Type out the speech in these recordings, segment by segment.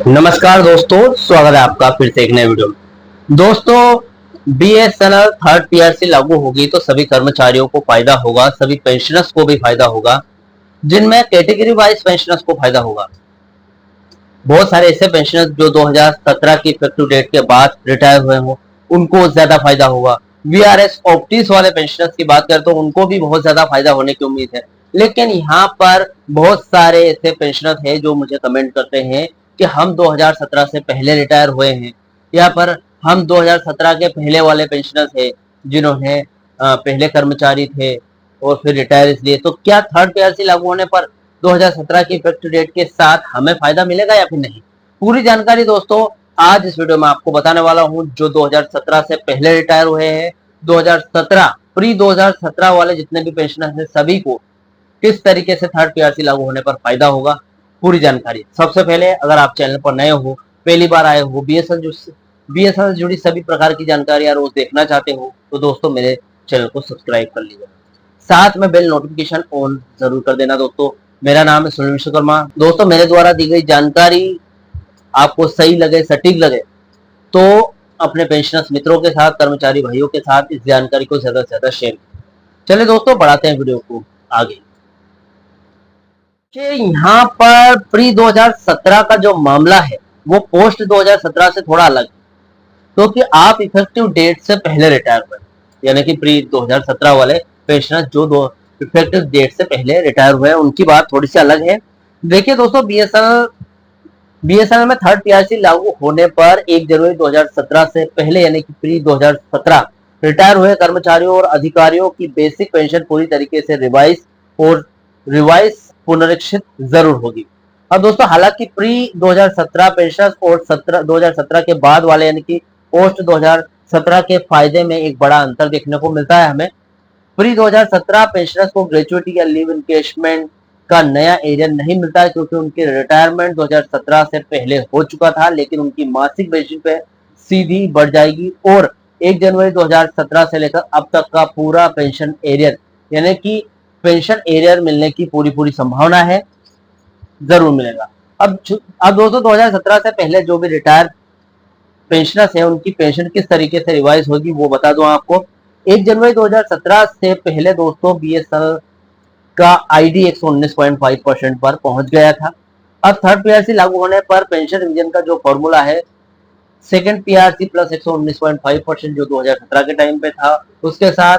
नमस्कार दोस्तों, स्वागत है आपका फिर से एक नए वीडियो में। दोस्तों, बीएसएनएल थर्ड पीआरसी लागू होगी तो सभी कर्मचारियों को फायदा होगा, सभी पेंशनर्स को भी फायदा होगा, जिनमें कैटेगरी वाइज पेंशनर्स को फायदा होगा। बहुत सारे ऐसे पेंशनर्स जो 2017 की इफेक्टिव डेट के बाद रिटायर हुए हों, उनको ज्यादा फायदा होगा। वीआरएस ऑप्टिस वाले पेंशनर्स की बात करें तो उनको भी बहुत ज्यादा फायदा होने की उम्मीद है। लेकिन यहाँ पर बहुत सारे ऐसे पेंशनर्स हैं जो मुझे कमेंट करते हैं कि हम 2017 से पहले रिटायर हुए हैं, या पर हम 2017 के पहले वाले पेंशनर्स हैं जिन्होंने पहले कर्मचारी थे और फिर रिटायर इसलिए। तो क्या थर्ड पीआरसी लागू होने पर 2017 की इफेक्टिव डेट के साथ हमें फायदा मिलेगा या फिर नहीं? पूरी जानकारी दोस्तों आज इस वीडियो में आपको बताने वाला हूं। जो 2017 से पहले रिटायर हुए हैं, 2017 प्री 2017 वाले जितने भी पेंशनर्स हैं, सभी को किस तरीके से थर्ड पीआरसी लागू होने पर फायदा होगा, पूरी जानकारी। सबसे पहले अगर आप चैनल पर नए हो, पहली बार आए हो, बीएसएनएल से जुड़ी सभी प्रकार की जानकारी रोज देखना चाहते हो तो दोस्तों मेरे चैनल को सब्सक्राइब कर लीजिए, साथ में बेल नोटिफिकेशन ऑन जरूर कर देना। दोस्तों मेरा नाम है सुनील विश्वकर्मा। दोस्तों मेरे द्वारा दी गई जानकारी आपको सही लगे, सटीक लगे तो अपने पेंशनर्स मित्रों के साथ, कर्मचारी भाइयों के साथ इस जानकारी को ज्यादा से ज्यादा शेयर करें। चलिए दोस्तों बढ़ाते हैं वीडियो को आगे। यहाँ पर प्री 2017 का जो मामला है वो पोस्ट 2017 से थोड़ा अलग है, क्योंकि आप इफेक्टिव डेट से पहले रिटायर हुए, यानी कि प्री 2017 वाले पेंशनर जो दो इफेक्टिव डेट से पहले रिटायर हुए उनकी बात थोड़ी सी अलग है। देखिए दोस्तों, बीएसएनएल में थर्ड पीआरसी लागू होने पर 1 जनवरी 2017 से पहले यानी कि प्री 2017 रिटायर हुए कर्मचारियों और अधिकारियों की बेसिक पेंशन पूरी तरीके से रिवाइज पुनरीक्षित जरूर होगी। अब दोस्तों हालांकि प्री 2017 पेंशन और 2017 के बाद वाले यानी कि पोस्ट 2017 के फायदे में एक बड़ा अंतर देखने को मिलता है हमें। प्री 2017 पेंशनर्स को ग्रेचुइटी या लीव इनकेशमेंट का नया एरिया नहीं मिलता है, क्योंकि उनकी रिटायरमेंट 2017 से पहले हो चुका था, लेकिन उनकी मासिक बेसिस पे सीधी बढ़ जाएगी और 1 जनवरी 2017 से लेकर अब तक का पूरा पेंशन एरियर यानी कि पेंशन एरियर मिलने की पूरी संभावना है, जरूर मिलेगा। अब दोस्तों 2017 से पहले जो भी रिटायर पेंशनर्स है उनकी पेंशन किस तरीके से रिवाइज होगी वो बता दूं आपको। 1 जनवरी 2017 से पहले दोस्तों बीएसएनएल का आईडी 119.5% पर पहुंच गया था। अब थर्ड पीआरसी लागू होने पर पेंशन रिवीजन का जो फॉर्मूला है सेकंड पीआरसी प्लस 119.5% जो 2017 के टाइम पे था, उसके साथ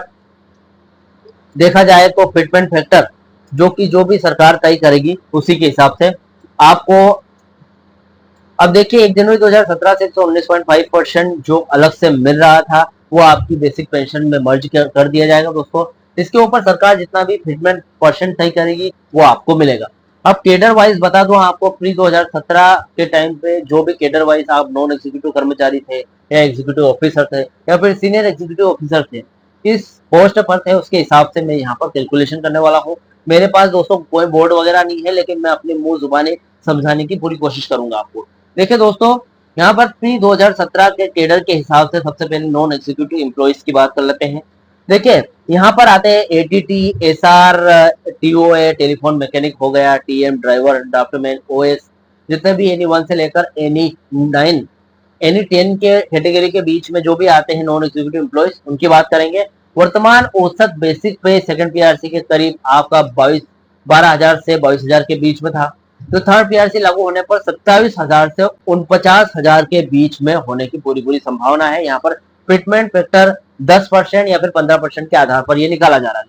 देखा जाए तो फिटमेंट फैक्टर जो भी सरकार तय करेगी उसी के हिसाब से आपको। अब देखिए 1 जनवरी 2017 से 119.5% जो अलग से मिल रहा था वो आपकी बेसिक पेंशन में मर्ज कर दिया जाएगा दोस्तों। इसके ऊपर सरकार जितना भी फिटमेंट परसेंट तय करेगी वो आपको मिलेगा। अब केडर वाइज बता दूं आपको, प्री 2017 के टाइम पे जो भी केडर वाइज आप नॉन एग्जीक्यूटिव कर्मचारी थे या एग्जीक्यूटिव ऑफिसर थे या फिर सीनियर एग्जीक्यूटिव ऑफिसर थे, किस पोस्ट पर थे उसके हिसाब से मैं यहाँ पर कैलकुलेशन करने वाला हूँ। मेरे पास दोस्तों कोई बोर्ड वगैरह नहीं है, लेकिन मैं अपने मुंह जुबानी समझाने की पूरी कोशिश करूंगा आपको। देखिए दोस्तों, यहाँ पर प्री 2017 के केडर के हिसाब से सबसे पहले नॉन एग्जीक्यूटिव एम्प्लॉइज की बात कर लेते हैं। देखिए यहाँ पर आते हैं एटीटी, एसआर, टीओए टेलीफोन मैकेनिक हो गया, टीएम ड्राइवर, ड्राफ्टमैन, ओएस, जितने भी एनी 1 से लेकर एनी 9 एनी 10 के कैटेगरी के बीच में जो भी आते हैं नॉन एग्जीक्यूटिव एम्प्लॉइज उनकी बात करेंगे। वर्तमान औसत बेसिक पे सेकंड पीआरसी के करीब आपका 12,000 से 22,000 के बीच में था। तो थर्ड पीआरसी लागू होने पर 27,000 से 49,000 के बीच में होने की पूरी संभावना है। यहाँ पर फिटमेंट फैक्टर 10% या फिर 15% के आधार पर ये निकाला जा रहा है।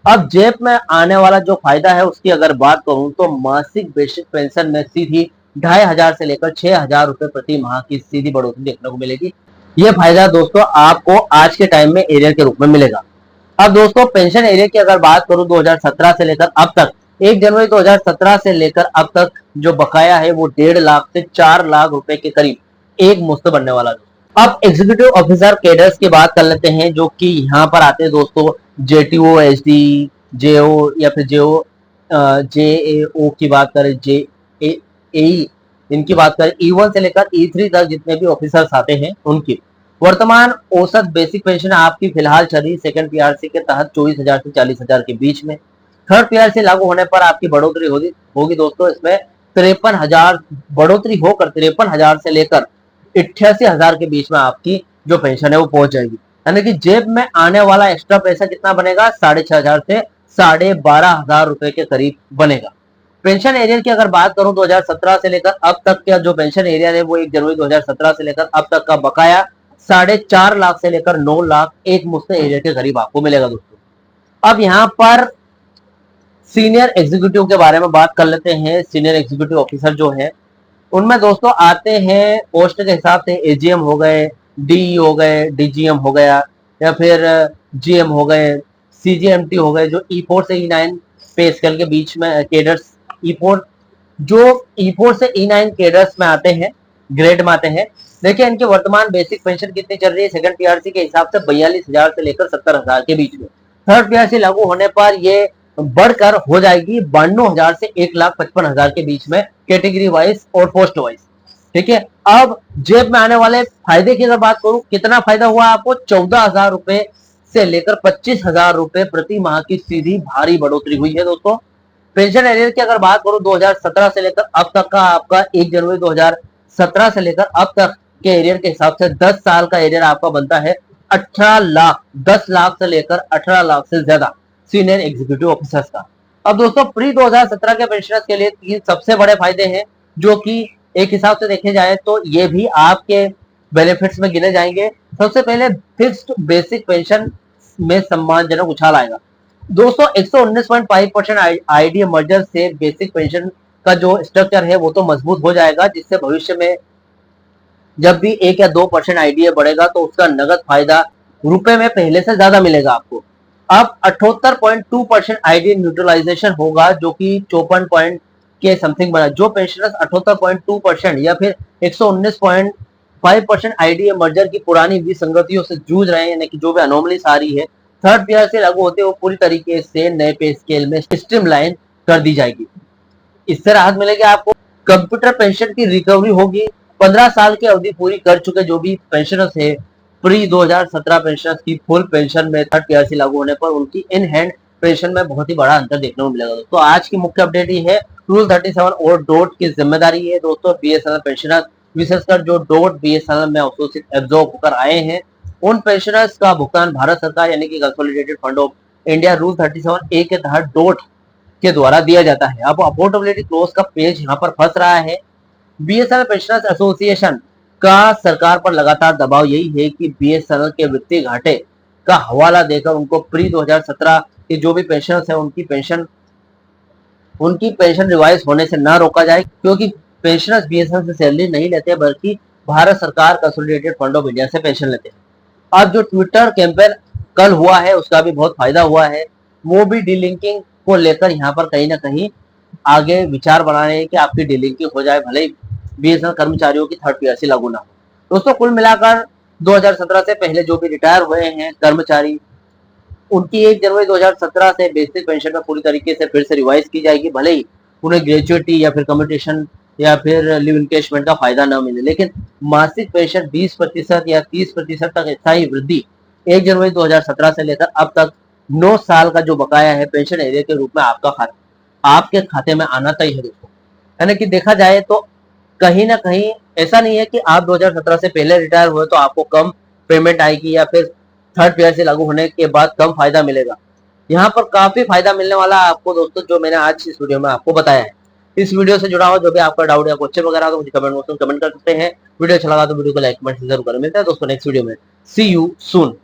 अब जेब में आने वाला जो फायदा है उसकी अगर बात करूं तो मासिक बेसिक पेंशन में सीधी 2,500 से लेकर 6,000 रुपए प्रति माह की सीधी बढ़ोतरी देखने को मिलेगी। ये फायदा दोस्तों आपको आज के टाइम में एरियर के रूप में मिलेगा। अब दोस्तों पेंशन एरियर की अगर बात करूं 2017 से लेकर अब तक, 1 जनवरी 2017 से लेकर अब तक जो बकाया है वो 1.5 लाख से 4 लाख रुपए के करीब एक मुश्त बनने वाला है। अब एग्जीक्यूटिव ऑफिसर केडर्स की बात कर लेते हैं, जो कि यहाँ पर आते हैं दोस्तों जेटीओ, एसडी, जेओ या फिर जेओ, जेएओ की बात करें, जेएई, इनकी बात करें E1 से लेकर E3 तक जितने भी ऑफिसर्स आते हैं उनकी वर्तमान औसत बेसिक पेंशन आपकी फिलहाल चल रही सेकंड पीआरसी के तहत 24,000 से 40,000 के बीच में। थर्ड पीआरसी लागू होने पर आपकी बढ़ोतरी होगी दोस्तों इसमें 53,000 बढ़ोतरी होकर 53,000 से लेकर 88,000 के बीच में आपकी जो पेंशन है वो पहुंच जाएगी। यानी कि जेब में आने वाला एक्स्ट्रा पैसा कितना बनेगा, 6,500 से 12,500 रुपए के करीब बनेगा। पेंशन एरियर की अगर बात करूं 2017 से लेकर अब तक का जो पेंशन एरियर है वो 1 जनवरी 2017 से लेकर अब तक का बकाया 4.5 लाख से लेकर 9 लाख एक मुश्त एरियर के करीब आपको मिलेगा दोस्तों। अब यहाँ पर सीनियर एग्जीक्यूटिव के बारे में बात कर लेते हैं। सीनियर एग्जीक्यूटिव ऑफिसर जो है उनमें दोस्तों आते हैं पोस्ट के हिसाब से एजीएम हो गए, डी हो गए, डीजीएम हो गया, या फिर जीएम हो गए, सीजीएमटी हो गए, जो E4 से E9 पे स्केल के बीच में केडर्स E4 जो E4 से E9 केडर्स में आते हैं, ग्रेड में आते हैं। देखिए इनकी वर्तमान बेसिक पेंशन कितनी चल रही है सेकंड पीआरसी के हिसाब से 42,000 से लेकर 70,000 के बीच में। थर्ड पीआरसी लागू होने पर ये बढ़कर हो जाएगी 92,000 से 1,55,000 के बीच में कैटेगरी वाइज और पोस्ट वाइज। ठीक है, अब जेब में आने वाले फायदे की अगर बात करूं, कितना फायदा हुआ आपको, 14,000 रुपए से लेकर 25,000 रुपए प्रति माह की सीधी भारी बढ़ोतरी हुई है दोस्तों। पेंशन एरियर की अगर बात करूं 2017 से लेकर अब तक का आपका 1 जनवरी 2017 से लेकर अब तक के एरियर के हिसाब से 10 साल का एरियर आपका बनता है 18 लाख, 10 लाख से लेकर 18 लाख से ज्यादा सीनियर एग्जीक्यूटिव ऑफिसर्स का। अब दोस्तों प्री 2017 के पेंशनर्स के लिए 3 सबसे बड़े फायदे हैं जो कि एक हिसाब से देखे जाए तो ये भी आपके बेनिफिट्स में गिने जाएंगे। सबसे पहले फिक्स्ड बेसिक पेंशन में सम्मानजनक उछाल आएगा दोस्तों। 119.5% आईडीए मर्जर से बेसिक पेंशन का जो स्ट्रक्चर है वो तो मजबूत हो जाएगा, जिससे भविष्य में जब भी 1 या 2% आईडीए बढ़ेगा तो उसका नगद फायदा रुपए में पहले से ज्यादा मिलेगा आपको। अब 78.2% आईडीए न्यूट्रलाइजेशन होगा जो कि 54 पॉइंट के समथिंग बना। जो पेंशनर्स 78.2% या फिर 119.5% आईडीए मर्जर की पुरानी विसंगतियों से जूझ रहे हैं, यानी कि जो भी अनोमलीज आ रही है थर्ड पीआर से लागू होते वो पूरी तरीके से नए पे स्केल में स्ट्रीमलाइन कर दी जाएगी। इससे राहत मिलेगी आपको। कंप्यूटर पेंशन की रिकवरी होगी। 15 साल की अवधि पूरी कर चुके जो भी पेंशनर्स है प्री 2017 पेंशनर्स की फुल पेंशन में थर्ड पीआरसी लागू होने पर उनकी इन हैंड पेंशन में बहुत ही बड़ा अंतर देखने को मिलेगा। तो आज की मुख्य अपडेट ये है, रूल 37 और डॉट की जिम्मेदारी है दोस्तों बीएसएनएल पेंशनर, विशेषकर जो डॉट बीएसएनएल में अवशोषित एब्जॉर्ब होकर आए हैं उन पेंशनर्स का भुगतान भारत सरकार यानी कि consolidated fund of India rule 37 ए के तहत डॉट के द्वारा दिया जाता है। अब अफोर्डेबिलिटी क्लोज का पेज यहाँ पर फंस रहा है। बीएसएनएल पेंशनर्स एसोसिएशन का सरकार पर लगातार दबाव यही है कि बीएसएनएल के वित्तीय घाटे का हवाला देकर उनको प्री 2017 के जो भी पेंशनर्स है उनकी पेंशन रिवाइज होने से ना रोका जाए, क्योंकि पेंशनर्स बीएसएनएल से सैलरी नहीं लेते बल्कि भारत सरकार कंसोलिडेटेड फंड ऑफ इंडिया से पेंशन लेते हैं। अब जो ट्विटर कैंपेन कल हुआ है उसका भी बहुत फायदा हुआ है, वो भी डीलिंकिंग को लेकर यहाँ पर कहीं ना कहीं आगे विचार बना रहे हैं कि आपकी डीलिंकिंग हो जाए, भले ही बीएसएनएल कर्मचारियों की थर्ड पीआरसी लागू ना हो। दोस्तों कुल मिलाकर 2017 से पहले जो भी रिटायर हुए हैं कर्मचारी उनकी 1 जनवरी 2017 से बेसिक पेंशन में पूरी तरीके से फिर से रिवाइज की जाएगी, भले ही उन्हें ग्रेजुएटी या फिर कम्यूटेशन या फिर लिव इनकेशमेंट का फायदा न मिले, लेकिन मासिक पेंशन 20% या 30% तक स्थायी वृद्धि 1 जनवरी 2017 से लेकर अब तक 9 साल का जो बकाया है पेंशन एरियर के रूप में आपके खाते में आना तय है दोस्तों। यानी कि देखा जाए तो कहीं ना कहीं ऐसा नहीं है कि आप 2017 से पहले रिटायर हुए तो आपको कम पेमेंट आएगी या फिर थर्ड पीआरसी लागू होने के बाद कम फायदा मिलेगा। यहाँ पर काफी फायदा मिलने वाला है आपको दोस्तों, जो मैंने आज इस वीडियो में आपको बताया है। इस वीडियो से जुड़ा हुआ जो भी आपका डाउट या क्वेश्चन वगैरह तो मुझे कमेंट बॉक्स में कमेंट कर सकते हैं। वीडियो अच्छा लगा तो वीडियो को लाइक कमेंट जरूर करें। मिलता है दोस्तों नेक्स्ट वीडियो में। सी यू सून।